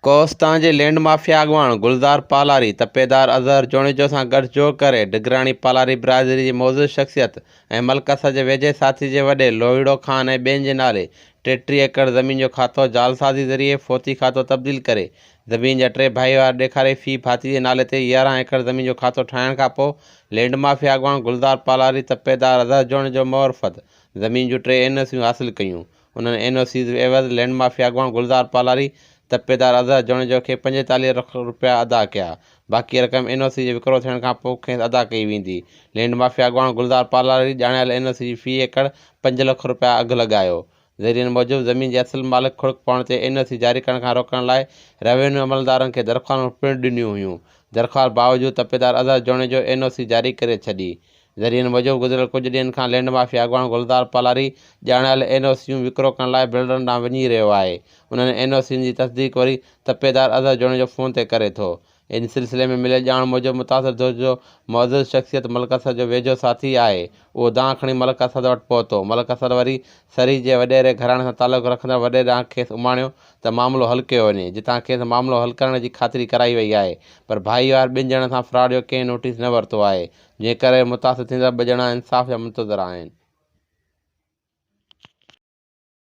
कोस्तां जे land mafia अॻुवाण गुलज़ार पालारी तपेदार अज़हर जोणिजो सां गठजोड़ करे डिघराणी पालारी बिरादरी जी मौजूद शख़्सियत ऐं मलकस जे वेझे साथी जे वॾे लोहीड़ो ख़ान ऐं ॿियनि जे नाले 33 एकड़ ज़मीन जो खातो जालसाज़ी ज़रिए फ़ौती खातो तब्दील करे ज़मीन जा 3 भाईवार ॾेखारे फ़ी भाती जे नाले ते 11 एकड़ ज़मीन जो खातो ठाहिण खां पोइ लैंड माफ़िया अॻुवाण गुलज़ार पालारी तपेदार अज़हर जोणिजो मुआरफ़त ज़मीन जूं 3 NOCयूं हासिलु कयूं। उन्हनि NOC एवज़ लैंड माफ़िया अॻुवाण गुलज़ार पालारी तपेदार अज़हर जोणिजो खे 45 लख रुपया अदा कया। बाक़ी रक़म NOC जे विकिरो थियण खां पोइ खेसि अदा कई वेंदी। लैंड माफ़िया अॻुवाण गुलज़ार पालारी ॼाणायल NOC जी फ़ी एकड़ 5 लख रुपया अघु लॻायो। ज़रियनि मूजिबि ज़मीन जे असुलु मालिक खुड़क पवण ते NOC जारी करण खां रोकण लाइ रेवेन्यू अमलदारनि खे दरख़्वास्तूं पिणु ॾिनियूं हुयूं। दरख़्वास्त बावजूदि तपेदार अज़हर जोणिजो NOC जारी करे छॾी। ज़रियनि मूजिबि गुज़िरियल कुझु ॾींहंनि खां लैंड माफ़िया अॻुवाण गुलज़ार पालारी ॼाणायल NOCयूं विकिरो करण लाइ बिल्डरनि ॾांहुं वञी रहियो आहे। उन्हनि NOCयुनि जी तस्दीक़ वरी तपेदार अज़हर जोणिजो फ़ोन ते करे थो। इन सिलसिले में मिलियल ॼाण मूजिबि मुतासिर जो मौजूदु शख़्सियत मलिक असद जो वेझो साथी आहे। उहो दांहुं खणी मलिक असद वटि पहुतो। मलिक असद वरी सरी जे वॾेरे घराणे सां तालुक़ु रखंदड़ वॾे ॾांहुं खेसि उमाणियो त मामिलो हलु कयो वञे, जितां खेसि मामिलो हलु करण जी ख़ातिरी कराई वई आहे। पर भाईवार ॿिनि ॼणनि सां फ्रॉड जो कंहिं नोटिस न वरितो आहे, जंहिं करे मुतासिर थींदड़ 2 ॼणा इंसाफ़ जा मुंतज़िर आहिनि।